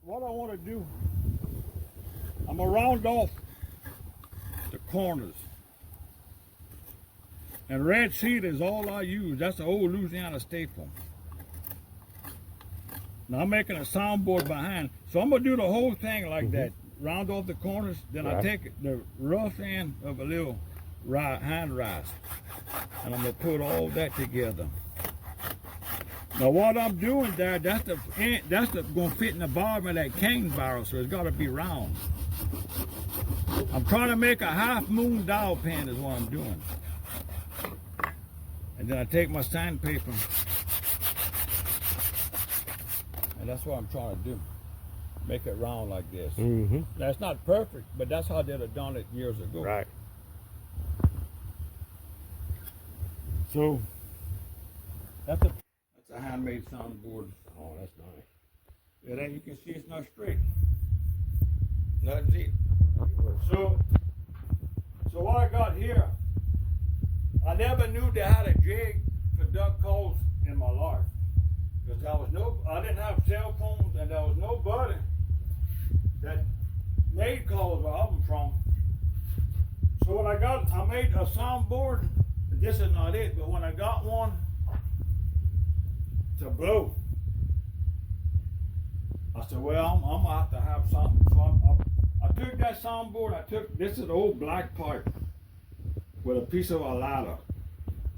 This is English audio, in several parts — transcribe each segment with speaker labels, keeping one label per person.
Speaker 1: what I want to do, I'm gonna round off the corners. And red cedar is all I use. That's the old Louisiana staple. Now I'm making a soundboard behind. So I'm gonna do the whole thing like that. Round off the corners, then I take the rough end of a little hand rise. And I'm gonna put all that together. Now what I'm doing there, that's gonna fit in the bottom of that cane barrel, so it's gotta be round. I'm trying to make a half moon dowel pan is what I'm doing. And then I take my sandpaper, and that's what I'm trying to do. Make it round like this. That's not perfect, but that's how they'd have done it years ago.
Speaker 2: Right.
Speaker 1: So that's a handmade soundboard.
Speaker 2: Oh, that's nice.
Speaker 1: Yeah, then you can see it's not straight. Nothing's it. So what I got here, I never knew they had a jig for duck calls in my life. Because I didn't have cell phones, and there was nobody that made calls where I was from. So when I made a soundboard. This is not it, but when I got one to blow, I said, well, I'm gonna have to have something. So I took that soundboard, this is an old black pipe with a piece of a ladder.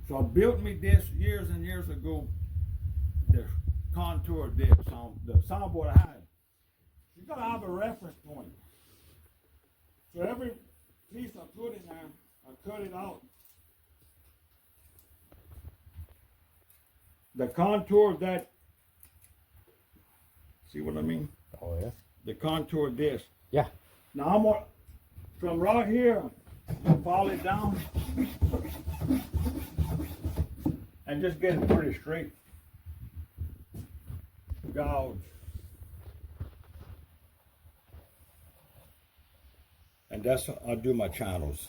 Speaker 1: So I built me this years and years ago, the contour of this, the soundboard I had. You gotta have a reference point. So every piece I put in there, I cut it out. The contour of that, see what I mean?
Speaker 2: Oh, yeah.
Speaker 1: The contour of this.
Speaker 2: Yeah.
Speaker 1: Now I'm gonna, from right here, follow it down and just get it pretty straight. Gouge. And that's how I do my channels.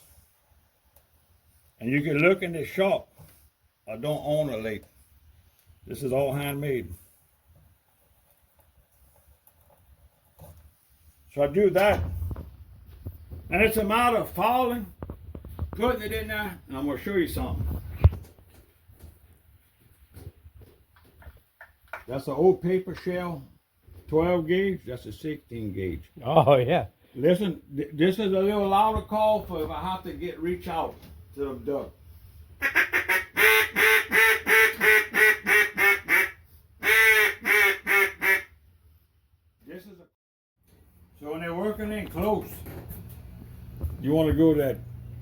Speaker 1: And you can look in the shop. I don't own a lathe. This is all handmade. So I do that. And it's a matter of fowling, putting it in there, and I'm going to show you something. That's an old paper shell, 12 gauge, that's a 16 gauge.
Speaker 2: Oh, yeah.
Speaker 1: Listen, this is a little louder call for if I have to reach out to the duck. So when they're working in close, you want to go that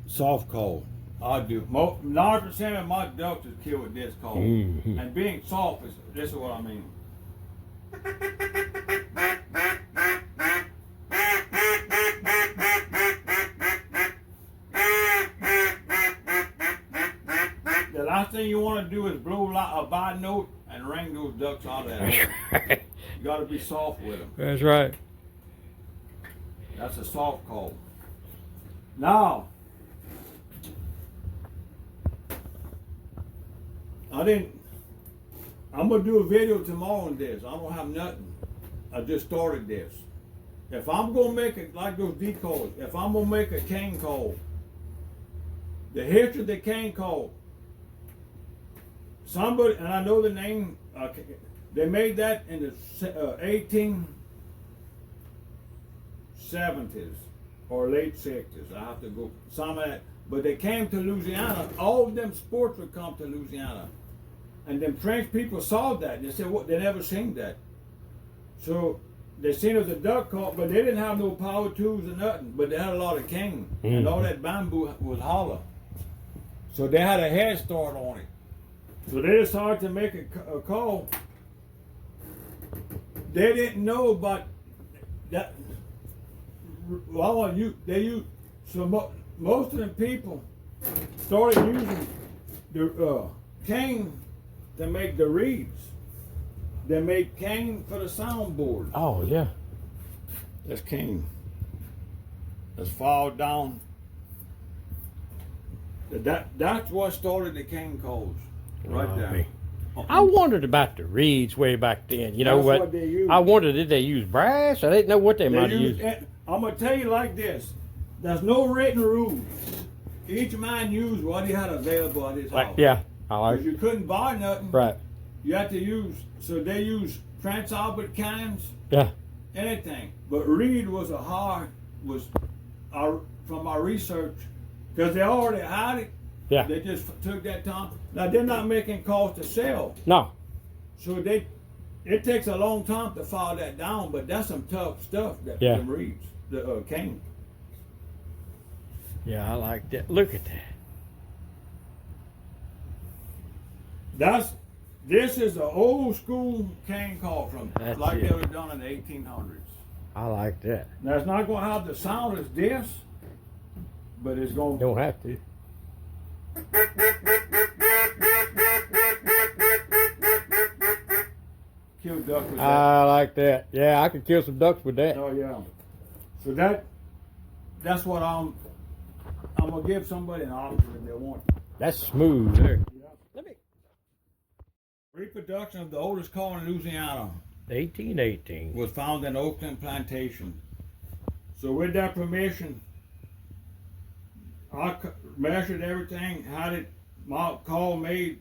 Speaker 1: soft call. I do. 90% of my ducks is killed with this call. And being soft, this is what I mean. The last thing you want to do is blow a bad note and ring those ducks out of that. You got to be soft with them.
Speaker 2: That's right.
Speaker 1: That's a soft call. Now, I'm gonna do a video tomorrow on this. I don't have nothing. I just started this. If I'm gonna make it like those decoys, if I'm gonna make a cane call, the history of the cane call, somebody, and I know the name, they made that in the 1870s or late 60s. I have to go some of that. But they came to Louisiana. All of them sports would come to Louisiana. And them French people saw that. They said, what? They never seen that. So they seen it as a duck call, but they didn't have no power tools or nothing. But they had a lot of cane. And all that bamboo was hollow. So they had a head start on it. So they decided to make a call. They didn't know about that. Well, so most of them people started using the cane to make the reeds. They made cane for the soundboard.
Speaker 2: Oh, yeah.
Speaker 1: That's cane. That's filed down. That's what started the cane calls, right there.
Speaker 2: I wondered about the reeds way back then. You know
Speaker 1: That's
Speaker 2: what?
Speaker 1: what they use.
Speaker 2: I wondered, did they use brass? I didn't know what they might have used.
Speaker 1: I'm gonna tell you like this: there's no written rules. Each man used what he had available at his house.
Speaker 2: Yeah, I like.
Speaker 1: Because you couldn't buy nothing.
Speaker 2: Right.
Speaker 1: You had to use. So they use Prince Albert cans.
Speaker 2: Yeah.
Speaker 1: Anything. But reed was from our research, because they already had it.
Speaker 2: Yeah.
Speaker 1: They just took that time. Now they're not making calls to sell.
Speaker 2: No.
Speaker 1: So it takes a long time to file that down, but that's some tough stuff that them reeds, the cane.
Speaker 2: Yeah, I like that. Look at that.
Speaker 1: This is an old school cane call from
Speaker 2: That's
Speaker 1: like
Speaker 2: it.
Speaker 1: they were done in the 1800s.
Speaker 2: I like that.
Speaker 1: Now it's not going to have the sound as this, but it's going to.
Speaker 2: Don't have to.
Speaker 1: Kill duck with that.
Speaker 2: I like that. Yeah, I could kill some ducks with that.
Speaker 1: Oh yeah. So that's what I'm gonna give somebody an option if they want.
Speaker 2: That's smooth there.
Speaker 1: Yeah.
Speaker 2: Let me.
Speaker 1: Reproduction of the oldest call in Louisiana
Speaker 2: 1818.
Speaker 1: was found in Oakland Plantation. So with that permission, I measured everything, had it my call made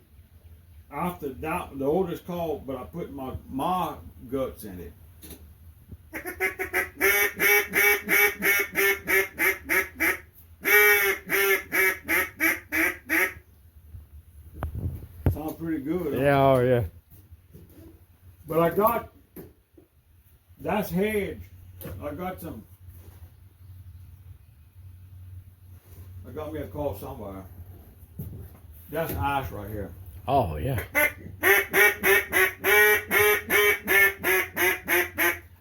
Speaker 1: after that, the oldest call, but I put my guts in it. Sounds pretty good.
Speaker 2: Yeah, oh yeah.
Speaker 1: But that's hedge. I got me a call somewhere. That's ash right here.
Speaker 2: Oh yeah.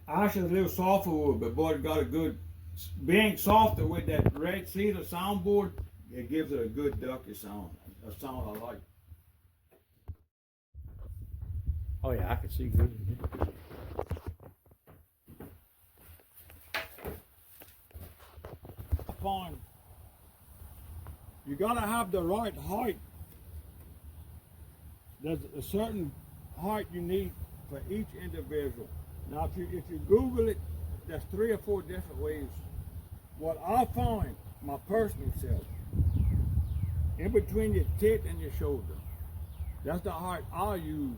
Speaker 1: Ash is a little softer wood, but boy, it got a good, being softer with that red cedar soundboard, it gives it a good ducky sound. A sound I like.
Speaker 2: Oh yeah, I can see good.
Speaker 1: Fine. You gotta have the right height. There's a certain height you need for each individual. Now, if you Google it, there's 3 or 4 different ways. What I find, my personal self, in between your tit and your shoulder, that's the height I use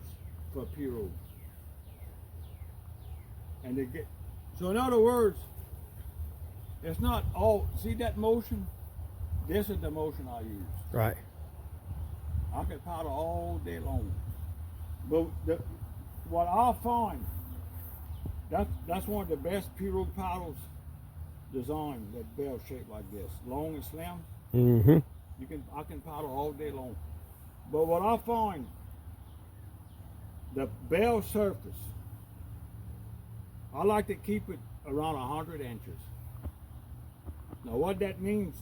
Speaker 1: for pirogue. And so in other words, it's not all, see that motion? This is the motion I use.
Speaker 2: Right.
Speaker 1: I can paddle all day long. But what I find, that's one of the best pirogue paddles designed, that bell shaped like this, long and slim.
Speaker 2: Mm-hmm.
Speaker 1: I can paddle all day long. But what I find, the bell surface, I like to keep it around 100 inches. Now what that means,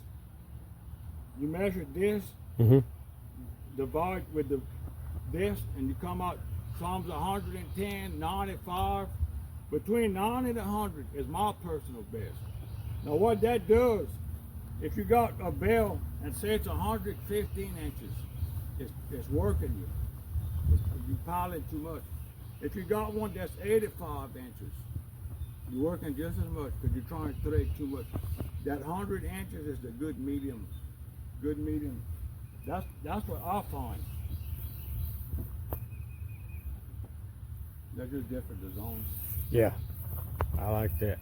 Speaker 1: you measure this, divide with this, and you come out Psalms 110, 95. Between 90 and 100 is my personal best. Now what that does, if you got a bell and say it's 115 inches, it's working you. You're piling too much. If you got one that's 85 inches, you're working just as much because you're trying to thread too much. That 100 inches is the good medium. Good medium. That's what I find. They're just different designs.
Speaker 2: Yeah, I like that.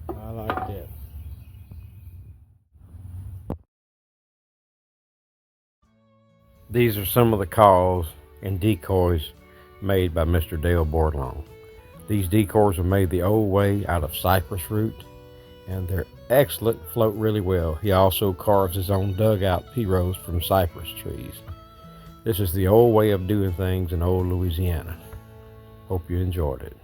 Speaker 2: I like that. These are some of the calls and decoys made by Mr. Dale Bordelon. These decoys are made the old way out of cypress root, and they're excellent, float really well. He also carves his own dugout pirogues from cypress trees. This is the old way of doing things in old Louisiana. Hope you enjoyed it.